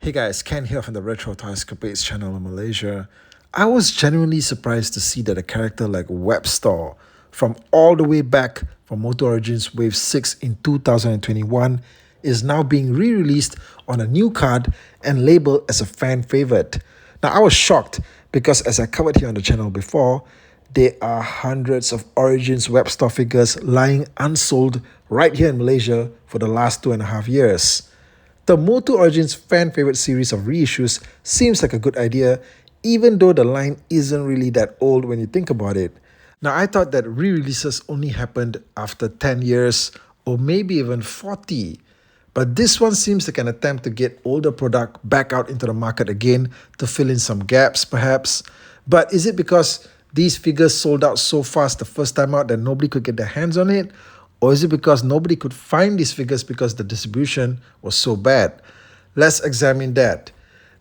Hey guys, Ken here from the Retro Toys Capades channel in Malaysia. I was genuinely surprised to see that a character like Webstore, from all the way back from MOTU Origins Wave 6 in 2021, is now being re-released on a new card and labeled as a fan favorite. Now I was shocked because as I covered here on the channel before, there are hundreds of Origins Webstore figures lying unsold right here in Malaysia for the last 2.5 years. The MOTU Origins fan favorite series of reissues seems like a good idea, even though the line isn't really that old when you think about it. Now, I thought that re-releases only happened after 10 years or maybe even 40. But this one seems like an attempt to get older product back out into the market again to fill in some gaps, perhaps. But is it because these figures sold out so fast the first time out that nobody could get their hands on it? Or is it because nobody could find these figures because the distribution was so bad? Let's examine that.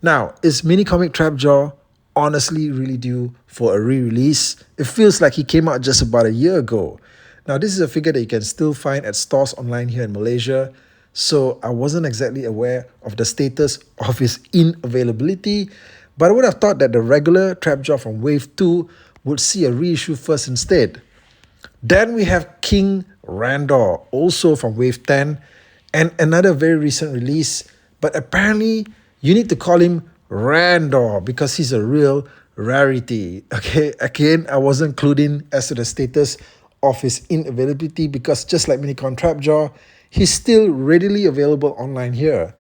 Now, is Mini Comic Trapjaw honestly really due for a re-release? It feels like he came out just about a year ago. Now, this is a figure that you can still find at stores online here in Malaysia, so I wasn't exactly aware of the status of his inavailability, but I would have thought that the regular Trapjaw from Wave 2 would see a reissue first instead. Then we have King Randor, also from Wave 10, and another very recent release, but apparently you need to call him Randor because he's a real rarity. Okay, again, I wasn't clued in as to the status of his inavailability because just like Minicon Trapjaw, he's still readily available online here.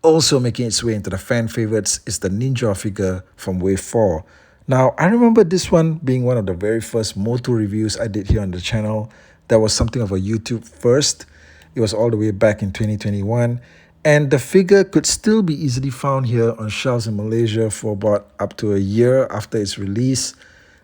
Also making its way into the fan favorites is the Ninja figure from Wave 4. Now, I remember this one being one of the very first MOTU reviews I did here on the channel. That was something of a YouTube first. It was all the way back in 2021. And the figure could still be easily found here on shelves in Malaysia for about up to a year after its release.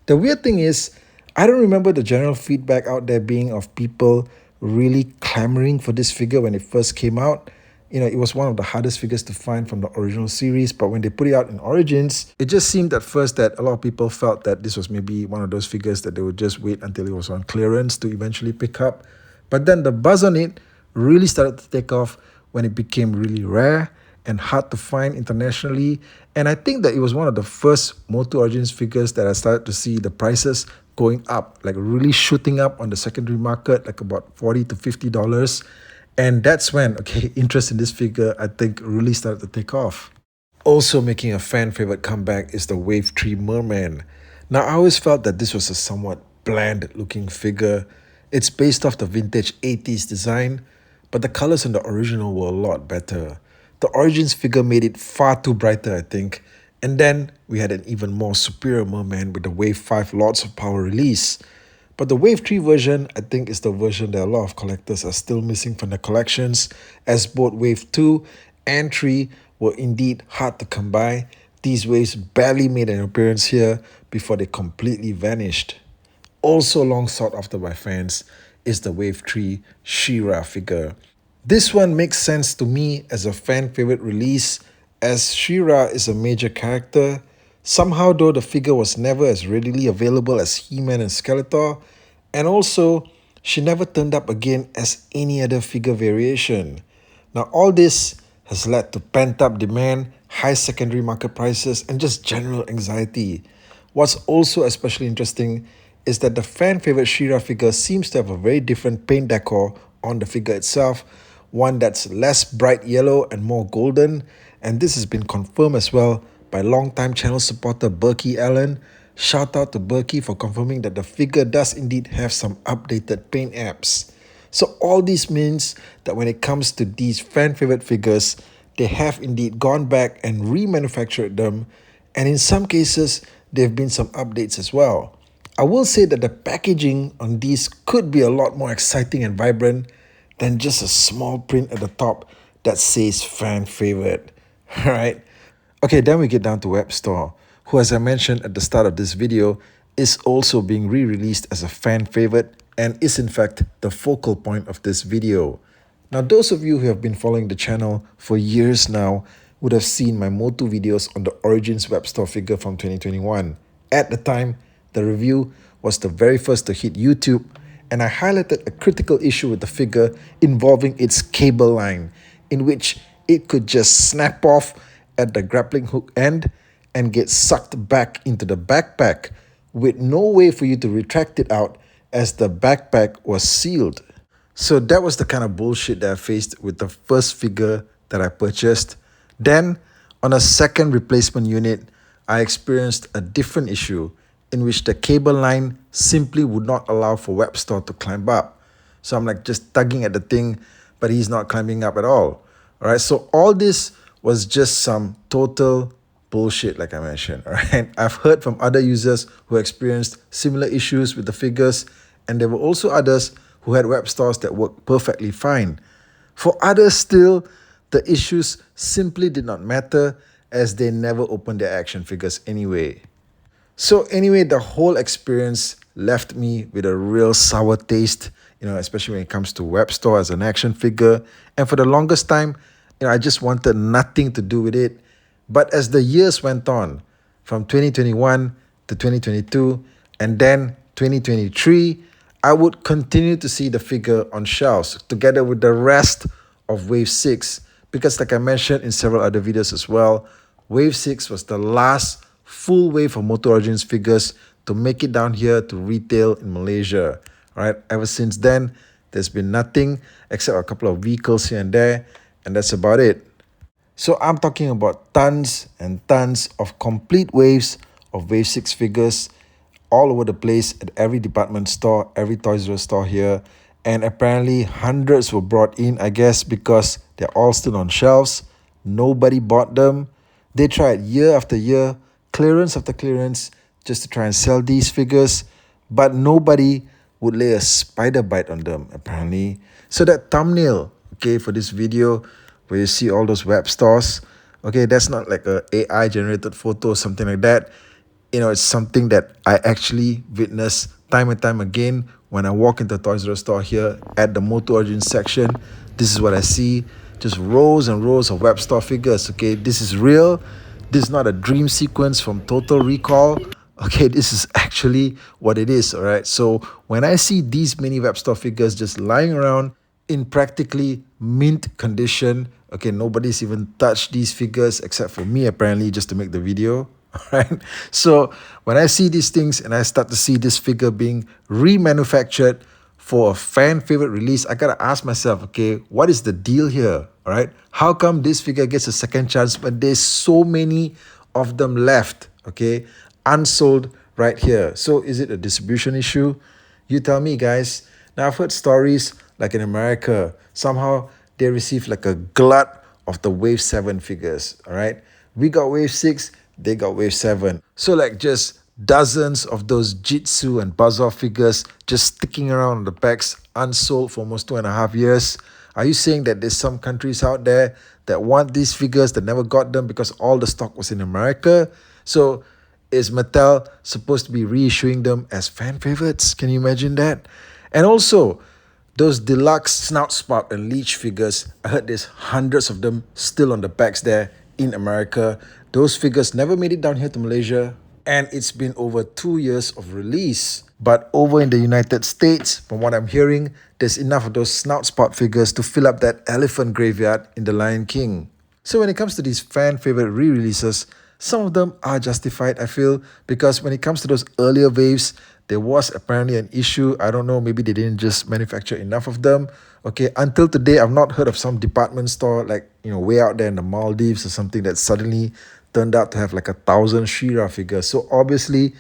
The weird thing is, I don't remember the general feedback out there being of people really clamoring for this figure when it first came out. It was one of the hardest figures to find from the original series, but when they put it out in Origins, it just seemed at first that a lot of people felt that this was maybe one of those figures that they would just wait until it was on clearance to eventually pick up. But then the buzz on it really started to take off when it became really rare and hard to find internationally. And I think that it was one of the first MOTU Origins figures that I started to see the prices going up, like really shooting up on the secondary market, like about $40 to $50. And that's when, interest in this figure, I think, really started to take off. Also making a fan favorite comeback is the Wave 3 Merman. Now, I always felt that this was a somewhat bland looking figure. It's based off the vintage 80s design, but the colors in the original were a lot better. The Origins figure made it far too brighter, I think. And then we had an even more superior Merman with the Wave 5 Lords of Power release. But the Wave 3 version, I think, is the version that a lot of collectors are still missing from their collections, as both Wave 2 and 3 were indeed hard to come by. These waves barely made an appearance here before they completely vanished. Also long sought after by fans is the Wave 3 Shira figure. This one makes sense to me as a fan favorite release, as Shira is a major character. Somehow though, the figure was never as readily available as He-Man and Skeletor, and also she never turned up again as any other figure variation. Now all this has led to pent-up demand, high secondary market prices, and just general anxiety. What's also especially interesting is that the fan favorite Shira figure seems to have a very different paint decor on the figure itself, one that's less bright yellow and more golden, and this has been confirmed as well by longtime channel supporter Berkey Allen. Shout out to Berkey for confirming that the figure does indeed have some updated paint apps. So all this means that when it comes to these fan favorite figures, they have indeed gone back and remanufactured them, and in some cases, there have been some updates as well. I will say that the packaging on these could be a lot more exciting and vibrant than just a small print at the top that says fan favorite. Alright? Okay, then we get down to Webstore, who, as I mentioned at the start of this video, is also being re-released as a fan favorite and is in fact the focal point of this video. Now, those of you who have been following the channel for years now would have seen my MOTU videos on the Origins Webstore figure from 2021. At the time, the review was the very first to hit YouTube, and I highlighted a critical issue with the figure involving its cable line, in which it could just snap off at the grappling hook end and get sucked back into the backpack with no way for you to retract it out as the backpack was sealed. So that was the kind of bullshit that I faced with the first figure that I purchased. Then, on a second replacement unit, I experienced a different issue in which the cable line simply would not allow for Webstore to climb up. So I'm like just tugging at the thing, but he's not climbing up at all. All right, so all this was just some total bullshit, like I mentioned. All right, I've heard from other users who experienced similar issues with the figures, and there were also others who had web stores that worked perfectly fine. For others still, the issues simply did not matter as they never opened their action figures anyway. So anyway, the whole experience left me with a real sour taste, especially when it comes to Webstore as an action figure. And for the longest time, I just wanted nothing to do with it. But as the years went on, from 2021 to 2022, and then 2023, I would continue to see the figure on shelves together with the rest of Wave 6. Because like I mentioned in several other videos as well, Wave 6 was the last full wave of MOTU Origins figures to make it down here to retail in Malaysia. All right, ever since then, there's been nothing except a couple of vehicles here and there, and that's about it. So I'm talking about tons and tons of complete waves of Wave 6 figures all over the place at every department store, every Toys R Us store here. And apparently hundreds were brought in, I guess, because they're all still on shelves. Nobody bought them. They tried year after year, clearance after clearance, just to try and sell these figures. But nobody would lay a spider bite on them, apparently. So that thumbnail, okay, for this video, where you see all those web stores, okay, that's not like a AI generated photo or something like that. It's something that I actually witness time and time again when I walk into a Toys R Us store here at the MOTU Origins section. This is what I see, just rows and rows of web store figures. Okay, this is real. This is not a dream sequence from Total Recall. Okay, this is actually what it is. All right, so when I see these many web store figures just lying around in practically mint condition, okay, nobody's even touched these figures except for me apparently, just to make the video. Right? So when I see these things and I start to see this figure being remanufactured for a fan favorite release, I gotta ask myself, okay, what is the deal here? All right, how come this figure gets a second chance but there's so many of them left, okay, unsold right here? So is it a distribution issue? You tell me, guys. Now I've heard stories like in America, somehow they receive like a glut of the Wave 7 figures. All right, we got Wave 6, they got Wave 7. So like just dozens of those Jitsu and Buzz-Off figures just sticking around on the packs, unsold for almost 2.5 years. Are you saying that there's some countries out there that want these figures that never got them because all the stock was in America? So is Mattel supposed to be reissuing them as fan favorites? Can you imagine that? And also, those deluxe Snout Spot and Leech figures, I heard there's hundreds of them still on the packs there in America. Those figures never made it down here to Malaysia, and it's been over 2 years of release. But over in the United States, from what I'm hearing, there's enough of those Snout Spot figures to fill up that elephant graveyard in The Lion King. So when it comes to these fan favorite re-releases, some of them are justified, I feel, because when it comes to those earlier waves, there was apparently an issue. I don't know, maybe they didn't just manufacture enough of them. Okay, until today, I've not heard of some department store like, way out there in the Maldives or something that suddenly turned out to have like 1,000 Shira figures. So obviously,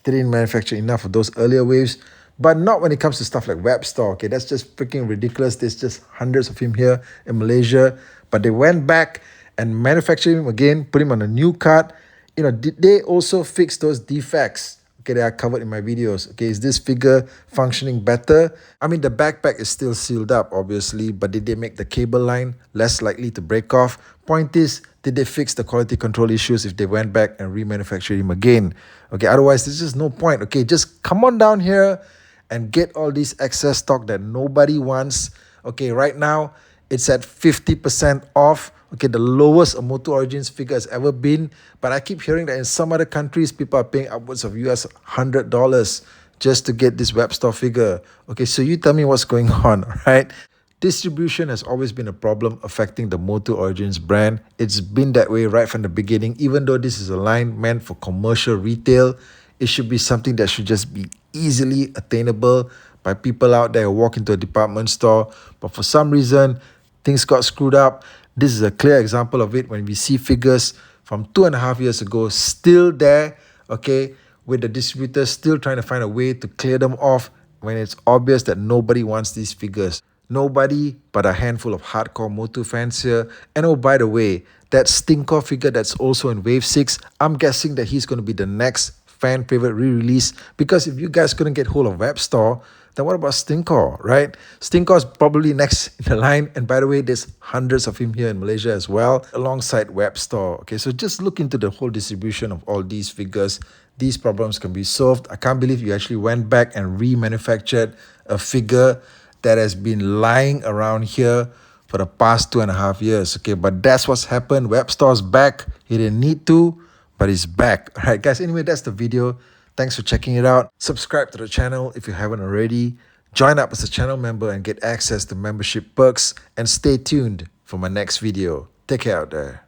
they didn't manufacture enough of those earlier waves, but not when it comes to stuff like Webstore. Okay, that's just freaking ridiculous. There's just hundreds of him here in Malaysia, but they went back and manufactured him again, put him on a new cart. Did they also fix those defects? Okay, they are covered in my videos. Okay, is this figure functioning better? I mean, the backpack is still sealed up, obviously, but did they make the cable line less likely to break off? Point is, did they fix the quality control issues if they went back and remanufactured him again? Okay, otherwise, there's just no point. Okay, just come on down here and get all this excess stock that nobody wants. Okay, right now, it's at 50% off. Okay, the lowest a MOTU Origins figure has ever been. But I keep hearing that in some other countries, people are paying upwards of US $100 just to get this Webstore figure. Okay, so you tell me what's going on, all right? Distribution has always been a problem affecting the MOTU Origins brand. It's been that way right from the beginning. Even though this is a line meant for commercial retail, it should be something that should just be easily attainable by people out there who walk into a department store. But for some reason, things got screwed up. This is a clear example of it when we see figures from 2.5 years ago still there, okay, with the distributors still trying to find a way to clear them off when it's obvious that nobody wants these figures. Nobody but a handful of hardcore MOTU fans here. And oh, by the way, that Stinkor figure that's also in Wave 6, I'm guessing that he's going to be the next fan favorite re-release, because if you guys couldn't get hold of Webstore, then what about Stinkor, right? Stinkor's probably next in the line. And by the way, there's hundreds of him here in Malaysia as well, alongside Webstore. Okay, so just look into the whole distribution of all these figures. These problems can be solved. I can't believe you actually went back and remanufactured a figure that has been lying around here for the past 2.5 years. Okay, but that's what's happened. Webstore's back. He didn't need to, but he's back. All right, guys, anyway, that's the video. Thanks for checking it out. Subscribe to the channel if you haven't already. Join up as a channel member and get access to membership perks. And stay tuned for my next video. Take care out there.